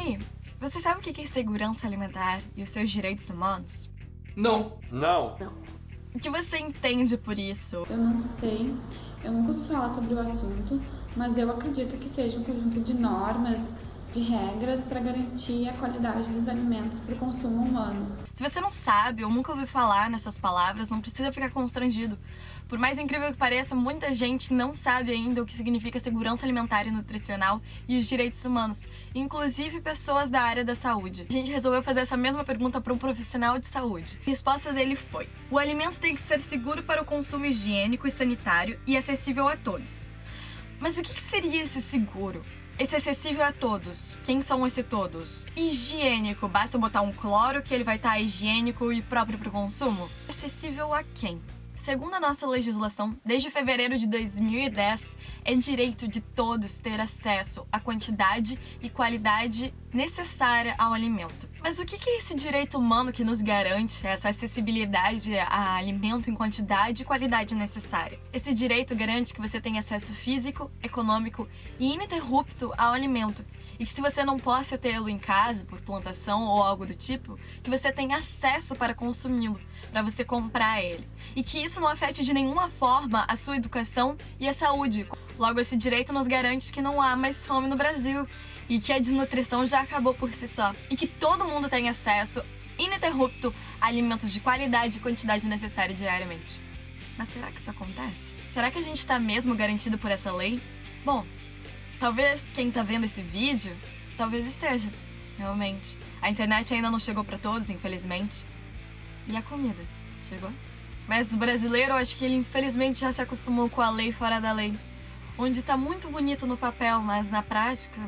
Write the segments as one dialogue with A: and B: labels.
A: Ei, você sabe o que é segurança alimentar e os seus direitos humanos?
B: Não.
A: O que você entende por isso?
C: Eu não sei, eu nunca ouvi falar sobre o assunto, mas eu acredito que seja um conjunto de normas, de regras para garantir a qualidade dos alimentos para o consumo humano.
A: Se você não sabe ou nunca ouviu falar nessas palavras, não precisa ficar constrangido. Por mais incrível que pareça, muita gente não sabe ainda o que significa segurança alimentar e nutricional e os direitos humanos, inclusive pessoas da área da saúde. A gente resolveu fazer essa mesma pergunta para um profissional de saúde. A resposta dele foi: o alimento tem que ser seguro para o consumo higiênico e sanitário e acessível a todos. Mas o que seria esse seguro? Esse acessível a todos. Quem são esse todos? Higiênico. Basta botar um cloro que ele vai estar higiênico e próprio para o consumo? Acessível a quem? Segundo a nossa legislação, desde fevereiro de 2010, é direito de todos ter acesso à quantidade e qualidade necessária ao alimento. Mas o que é esse direito humano que nos garante essa acessibilidade a alimento em quantidade e qualidade necessária? Esse direito garante que você tenha acesso físico, econômico e ininterrupto ao alimento, e que se você não possa tê-lo em casa por plantação ou algo do tipo, que você tenha acesso para consumi-lo, para você comprar ele, e que isso não afete de nenhuma forma a sua educação e a saúde. Logo, esse direito nos garante que não há mais fome no Brasil e que a desnutrição já acabou por si só, e que todo mundo tem acesso ininterrupto a alimentos de qualidade e quantidade necessária diariamente. Mas será que isso acontece? Será que a gente está mesmo garantido por essa lei? Bom, talvez quem tá vendo esse vídeo, talvez esteja, realmente. A internet ainda não chegou para todos, infelizmente. E a comida? Chegou? Mas o brasileiro, eu acho que ele infelizmente já se acostumou com a lei fora da lei, onde tá muito bonito no papel, mas na prática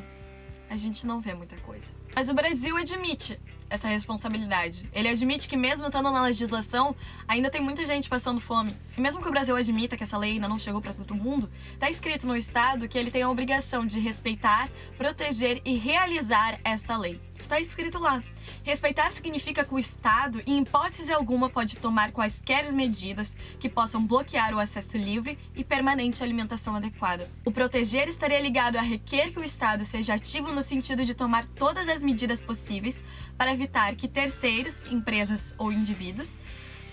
A: a gente não vê muita coisa. Mas o Brasil admite essa responsabilidade. Ele admite que mesmo estando na legislação, ainda tem muita gente passando fome. E mesmo que o Brasil admita que essa lei ainda não chegou para todo mundo, tá escrito no Estado que ele tem a obrigação de respeitar, proteger e realizar esta lei. Tá escrito lá. Respeitar significa que o Estado, em hipótese alguma, pode tomar quaisquer medidas que possam bloquear o acesso livre e permanente à alimentação adequada. O proteger estaria ligado a requer que o Estado seja ativo no sentido de tomar todas as medidas possíveis para evitar que terceiros, empresas ou indivíduos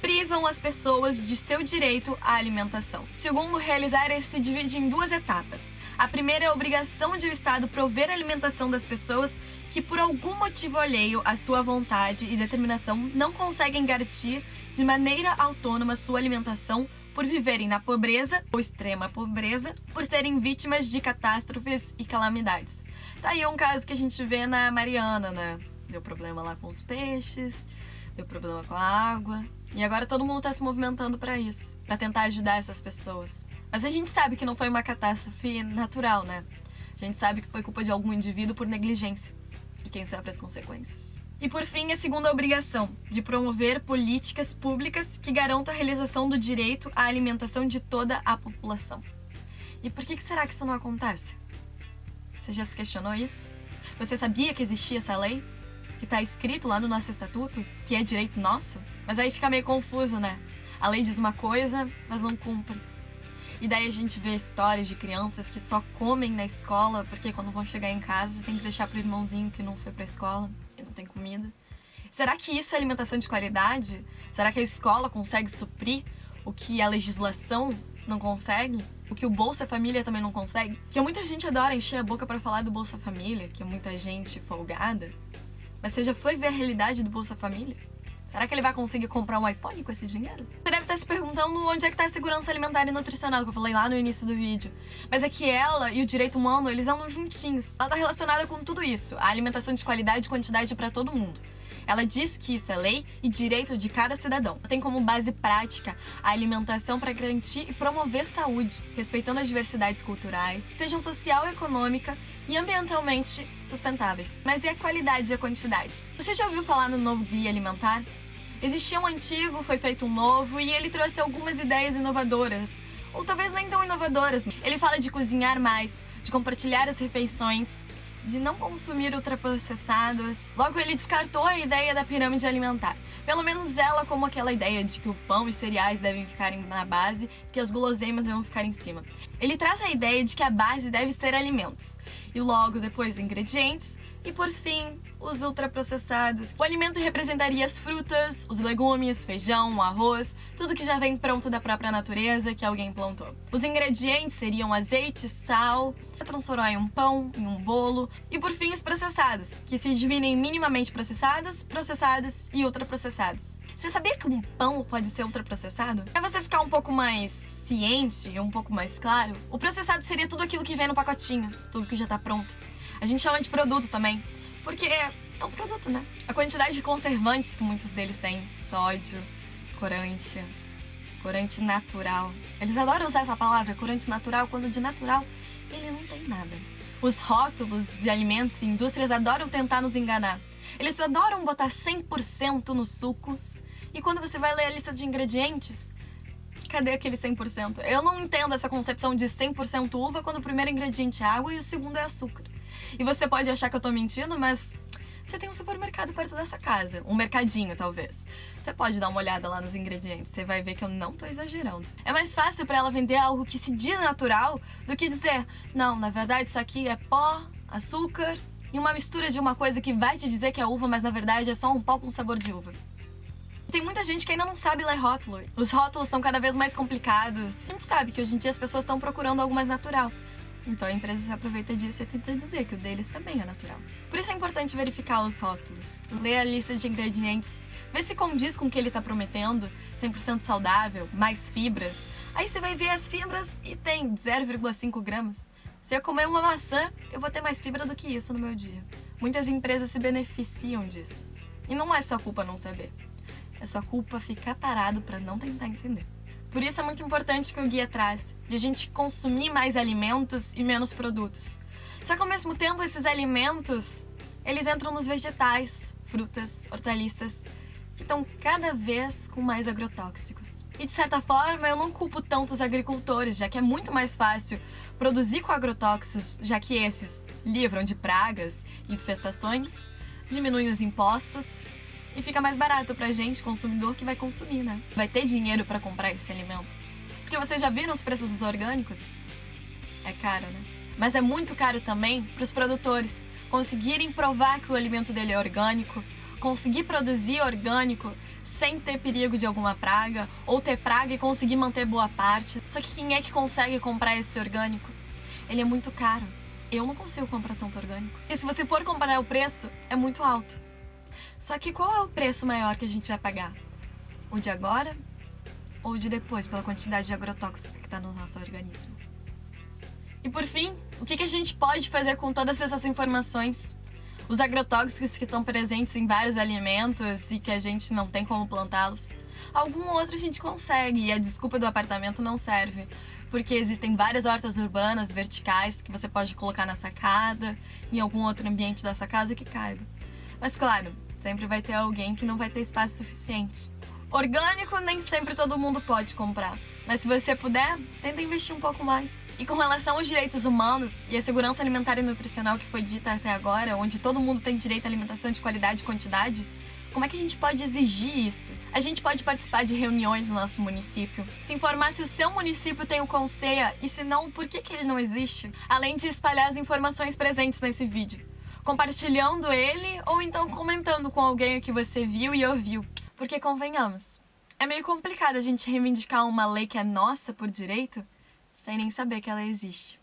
A: privam as pessoas de seu direito à alimentação. Segundo, realizar se divide em duas etapas. A primeira é a obrigação de o Estado prover a alimentação das pessoas que por algum motivo alheio à sua vontade e determinação não conseguem garantir de maneira autônoma sua alimentação por viverem na pobreza ou extrema pobreza, por serem vítimas de catástrofes e calamidades. Tá aí um caso que a gente vê na Mariana, né? Deu problema lá com os peixes, deu problema com a água, e agora todo mundo tá se movimentando para isso, para tentar ajudar essas pessoas. Mas a gente sabe que não foi uma catástrofe natural, né? A gente sabe que foi culpa de algum indivíduo por negligência. E quem sofre as consequências. E por fim, a segunda obrigação, de promover políticas públicas que garantam a realização do direito à alimentação de toda a população. E por que será que isso não acontece? Você já se questionou isso? Você sabia que existia essa lei? Que está escrito lá no nosso estatuto, que é direito nosso? Mas aí fica meio confuso, né? A lei diz uma coisa, mas não cumpre. E daí a gente vê histórias de crianças que só comem na escola, porque quando vão chegar em casa tem que deixar pro irmãozinho que não foi pra escola e não tem comida. Será que isso é alimentação de qualidade? Será que a escola consegue suprir o que a legislação não consegue? O que o Bolsa Família também não consegue? Que muita gente adora encher a boca pra falar do Bolsa Família, que é muita gente folgada. Mas você já foi ver a realidade do Bolsa Família? Será que ele vai conseguir comprar um iPhone com esse dinheiro? Você deve estar se perguntando onde é que está a segurança alimentar e nutricional, que eu falei lá no início do vídeo. Mas é que ela e o direito humano, eles andam juntinhos. Ela está relacionada com tudo isso, a alimentação de qualidade e quantidade para todo mundo. Ela diz que isso é lei e direito de cada cidadão. Tem como base prática a alimentação para garantir e promover saúde, respeitando as diversidades culturais, sejam social, econômica e ambientalmente sustentáveis. Mas e a qualidade e a quantidade? Você já ouviu falar no novo guia alimentar? Existia um antigo, foi feito um novo e ele trouxe algumas ideias inovadoras, ou talvez nem tão inovadoras. Ele fala de cozinhar mais, de compartilhar as refeições, de não consumir ultraprocessados. Logo, ele descartou a ideia da pirâmide alimentar. Pelo menos ela como aquela ideia de que o pão e cereais devem ficar na base, que as guloseimas devem ficar em cima. Ele traz a ideia de que a base deve ser alimentos, e logo depois ingredientes, E por fim, os ultraprocessados. O alimento representaria as frutas, os legumes, feijão, arroz, tudo que já vem pronto da própria natureza que alguém plantou. Os ingredientes seriam azeite, sal, para transformar em um pão, em um bolo. E por fim, os processados, que se dividem em minimamente processados, processados e ultraprocessados. Você sabia que um pão pode ser ultraprocessado? Para você ficar um pouco mais ciente e um pouco mais claro, o processado seria tudo aquilo que vem no pacotinho, tudo que já tá pronto. A gente chama de produto também, porque é um produto, né? A quantidade de conservantes que muitos deles têm, sódio, corante natural. Eles adoram usar essa palavra, corante natural, quando de natural ele não tem nada. Os rótulos de alimentos e indústrias adoram tentar nos enganar. Eles adoram botar 100% nos sucos, e quando você vai ler a lista de ingredientes, cadê aquele 100%? Eu não entendo essa concepção de 100% uva quando o primeiro ingrediente é água e o segundo é açúcar. E você pode achar que eu tô mentindo, mas você tem um supermercado perto dessa casa. Um mercadinho, talvez. Você pode dar uma olhada lá nos ingredientes. Você vai ver que eu não tô exagerando. É mais fácil pra ela vender algo que se diz natural do que dizer, não, na verdade isso aqui é pó, açúcar e uma mistura de uma coisa que vai te dizer que é uva, mas na verdade é só um pó com sabor de uva. Tem muita gente que ainda não sabe ler rótulo. Os rótulos estão cada vez mais complicados. A gente sabe que hoje em dia as pessoas estão procurando algo mais natural. Então a empresa se aproveita disso e tenta dizer que o deles também é natural. Por isso é importante verificar os rótulos, ler a lista de ingredientes, ver se condiz com o que ele está prometendo, 100% saudável, mais fibras. Aí você vai ver as fibras e tem 0,5 gramas. Se eu comer uma maçã, eu vou ter mais fibra do que isso no meu dia. Muitas empresas se beneficiam disso. E não é sua culpa não saber. É sua culpa ficar parado para não tentar entender. Por isso é muito importante que o guia traz, de a gente consumir mais alimentos e menos produtos. Só que ao mesmo tempo esses alimentos, eles entram nos vegetais, frutas, hortaliças, que estão cada vez com mais agrotóxicos. E de certa forma eu não culpo tanto os agricultores, já que é muito mais fácil produzir com agrotóxicos, já que esses livram de pragas e infestações, diminuem os impostos, e fica mais barato pra gente, consumidor, que vai consumir, né? Vai ter dinheiro pra comprar esse alimento. Porque vocês já viram os preços dos orgânicos? É caro, né? Mas é muito caro também pros produtores conseguirem provar que o alimento dele é orgânico, conseguir produzir orgânico sem ter perigo de alguma praga, ou ter praga e conseguir manter boa parte. Só que quem é que consegue comprar esse orgânico? Ele é muito caro. Eu não consigo comprar tanto orgânico. E se você for comparar o preço, é muito alto. Só que qual é o preço maior que a gente vai pagar? O de agora ou o de depois, pela quantidade de agrotóxico que está no nosso organismo? E por fim, o que a gente pode fazer com todas essas informações? Os agrotóxicos que estão presentes em vários alimentos e que a gente não tem como plantá-los? Algum outro a gente consegue e a desculpa do apartamento não serve, porque existem várias hortas urbanas verticais que você pode colocar na sacada, em algum outro ambiente da sua casa que caiba. Mas claro, sempre vai ter alguém que não vai ter espaço suficiente. Orgânico nem sempre todo mundo pode comprar, mas se você puder, tenta investir um pouco mais. E com relação aos direitos humanos e a segurança alimentar e nutricional que foi dita até agora, onde todo mundo tem direito à alimentação de qualidade e quantidade, como é que a gente pode exigir isso? A gente pode participar de reuniões no nosso município, se informar se o seu município tem o Conceia e se não, por que ele não existe, além de espalhar as informações presentes nesse vídeo, compartilhando ele ou então comentando com alguém o que você viu e ouviu. Porque convenhamos, é meio complicado a gente reivindicar uma lei que é nossa por direito sem nem saber que ela existe.